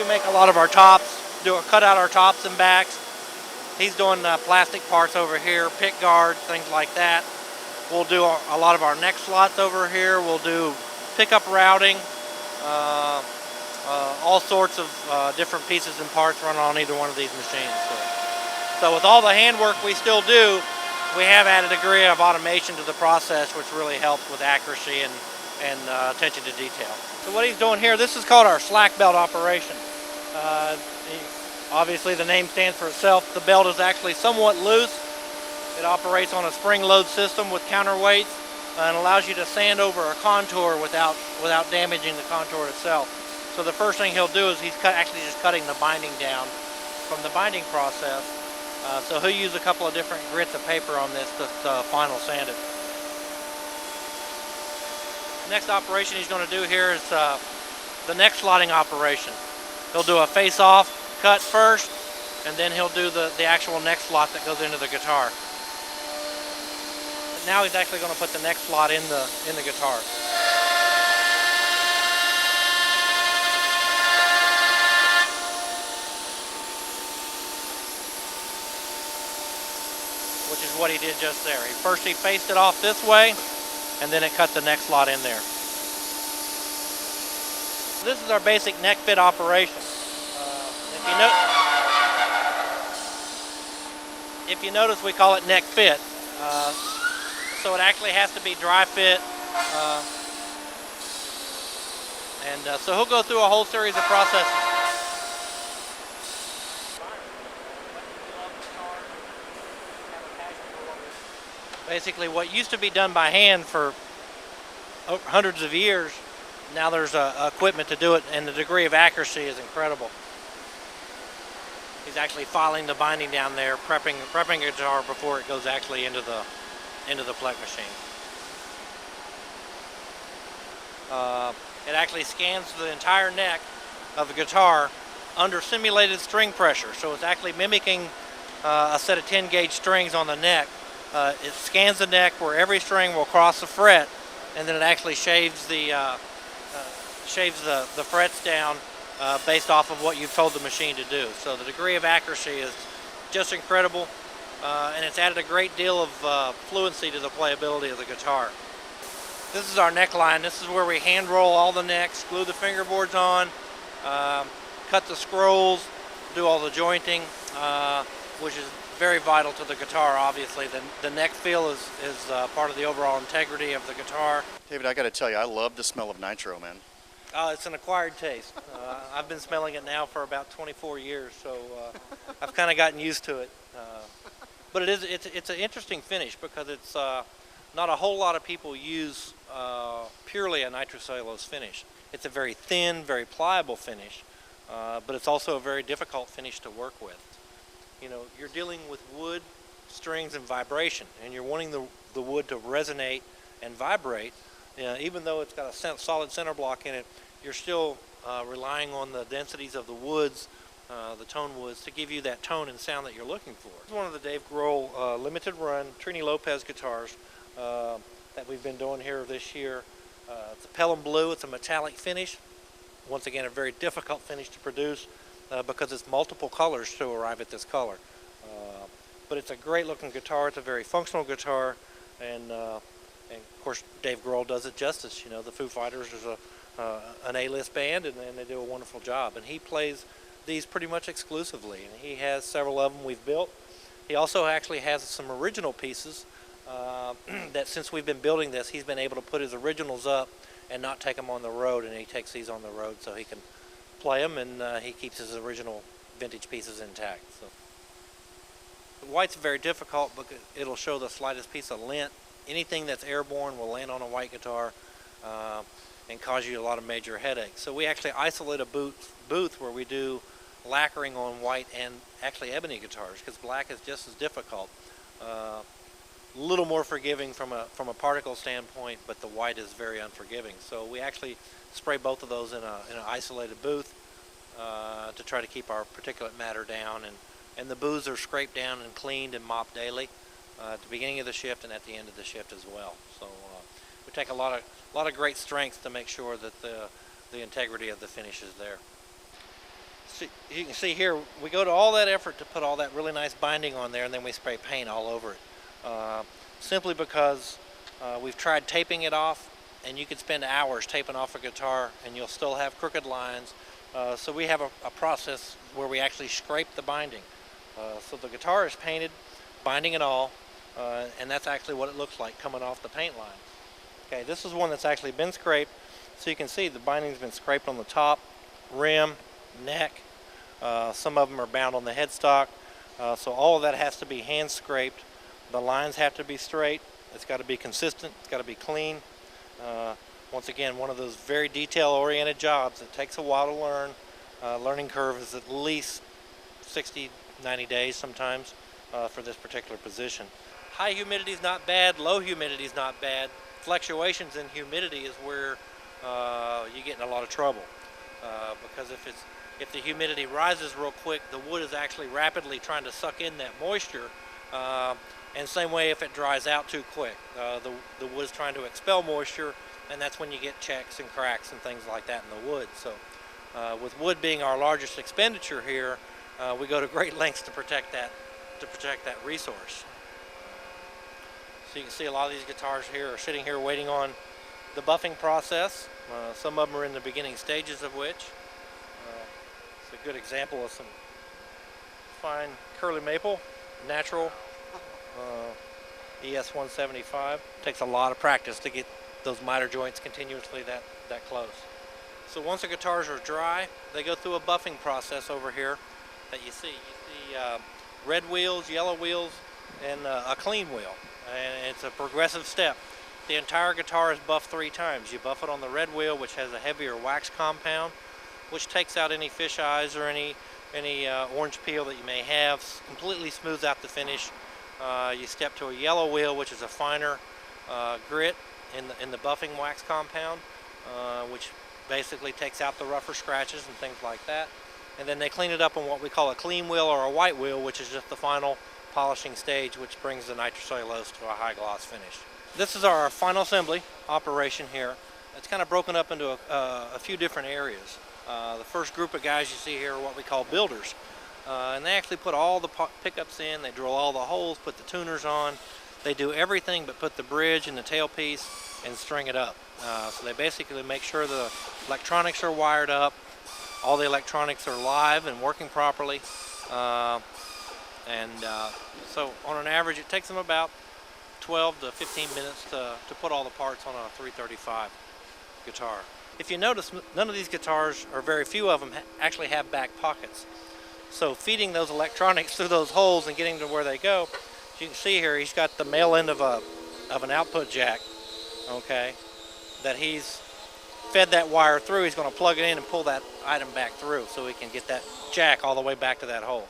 make a lot of our tops, cut out our tops and backs. He's doing plastic parts over here, pick guards, things like that. We'll do a lot of our neck slots over here. We'll do pickup routing, all sorts of different pieces and parts run on either one of these machines. So with all the handwork we still do, we have added a degree of automation to the process, which really helps with accuracy and attention to detail. So what he's doing here, this is called our slack belt operation. Obviously the name stands for itself. The belt is actually somewhat loose. It operates on a spring load system with counterweights and allows you to sand over a contour without damaging the contour itself. So the first thing he'll do is he's actually just cutting the binding down from the binding process. So he'll use a couple of different grits of paper on this to final sand it. The next operation he's going to do here is the neck slotting operation. He'll do a face-off cut first, and then he'll do the actual neck slot that goes into the guitar. But now he's actually going to put the neck slot in the guitar. Which is what he did just there. First he faced it off this way, and then it cut the neck slot in there. This is our basic neck fit operation. If you notice, we call it neck fit. So it actually has to be dry fit. So he'll go through a whole series of processes. Basically, what used to be done by hand for hundreds of years, now there's equipment to do it, and the degree of accuracy is incredible. He's actually filing the binding down there, prepping a guitar before it goes actually into the PLEK machine. It actually scans the entire neck of the guitar under simulated string pressure, so it's actually mimicking a set of 10 gauge strings on the neck. It scans the neck where every string will cross the fret, and then it actually shaves the frets down based off of what you've told the machine to do. So the degree of accuracy is just incredible, and it's added a great deal of fluency to the playability of the guitar. This is our neckline. This is where we hand roll all the necks, glue the fingerboards on, cut the scrolls, do all the jointing, which is very vital to the guitar. Obviously the neck feel is part of the overall integrity of the guitar. David, I got to tell you, I love the smell of nitro, man. It's an acquired taste. I've been smelling it now for about 24 years, so I've kind of gotten used to it. But it's an interesting finish because it's not a whole lot of people use purely a nitrocellulose finish. It's a very thin, very pliable finish, but it's also a very difficult finish to work with. You know, you're dealing with wood, strings, and vibration, and you're wanting the wood to resonate and vibrate. Even though it's got a solid center block in it, you're still relying on the densities of the woods, the tone woods, to give you that tone and sound that you're looking for. This is one of the Dave Grohl limited run Trini Lopez guitars that we've been doing here this year. It's a Pelham Blue. It's a metallic finish. Once again, a very difficult finish to produce because it's multiple colors to arrive at this color. But it's a great looking guitar. It's a very functional guitar, and of course Dave Grohl does it justice. You know, the Foo Fighters is an A-list band, and they do a wonderful job. And he plays these pretty much exclusively, and he has several of them we've built. He also actually has some original pieces that since we've been building this, he's been able to put his originals up and not take them on the road, and he takes these on the road so he can play them, and he keeps his original vintage pieces intact. So white's very difficult because it'll show the slightest piece of lint. Anything that's airborne will land on a white guitar and cause you a lot of major headaches. So we actually isolate a booth where we do lacquering on white and actually ebony guitars, because black is just as difficult. A little more forgiving from a particle standpoint, but the white is very unforgiving. So we actually spray both of those in an isolated booth to try to keep our particulate matter down, and the booths are scraped down and cleaned and mopped daily at the beginning of the shift and at the end of the shift as well. So we take a lot of great strength to make sure that the integrity of the finish is there. you can see here, we go to all that effort to put all that really nice binding on there, and then we spray paint all over it. Simply because we've tried taping it off, and you could spend hours taping off a guitar and you'll still have crooked lines. So we have a process where we actually scrape the binding. So the guitar is painted, binding and all, and that's actually what it looks like coming off the paint line. Okay, this is one that's actually been scraped. So you can see the binding's been scraped on the top, rim, neck. Some of them are bound on the headstock. So all of that has to be hand scraped. The lines have to be straight. It's got to be consistent. It's got to be clean. Once again, one of those very detail-oriented jobs. It takes a while to learn. Learning curve is at least 60, 90 days sometimes for this particular position. High humidity is not bad. Low humidity is not bad. Fluctuations in humidity is where you get in a lot of trouble because if the humidity rises real quick, the wood is actually rapidly trying to suck in that moisture. And same way if it dries out too quick, the wood is trying to expel moisture, and that's when you get checks and cracks and things like that in the wood. So with wood being our largest expenditure here, we go to great lengths to protect that resource. So you can see a lot of these guitars here are sitting here waiting on the buffing process. Some of them are in the beginning stages of which. It's a good example of some fine curly maple, natural ES 175. Takes a lot of practice to get those miter joints continuously that close. So once the guitars are dry, they go through a buffing process over here that you see. You see red wheels, yellow wheels, and a clean wheel. And it's a progressive step. The entire guitar is buffed 3 times. You buff it on the red wheel, which has a heavier wax compound, which takes out any fish eyes or any orange peel that you may have, completely smooths out the finish. You step to a yellow wheel, which is a finer grit in the buffing wax compound, which basically takes out the rougher scratches and things like that. And then they clean it up on what we call a clean wheel or a white wheel, which is just the final polishing stage, which brings the nitrocellulose to a high gloss finish. This is our final assembly operation here. It's kind of broken up into a few different areas. The first group of guys you see here are what we call builders. And they actually put all the pickups in, they drill all the holes, put the tuners on. They do everything but put the bridge and the tailpiece and string it up. So they basically make sure the electronics are wired up, all the electronics are live and working properly. So on an average it takes them about 12 to 15 minutes to put all the parts on a 335 guitar. If you notice, none of these guitars, or very few of them, actually have back pockets. So feeding those electronics through those holes and getting to where they go, as you can see here, he's got the male end of an output jack, okay, that he's fed that wire through. He's going to plug it in and pull that item back through so he can get that jack all the way back to that hole.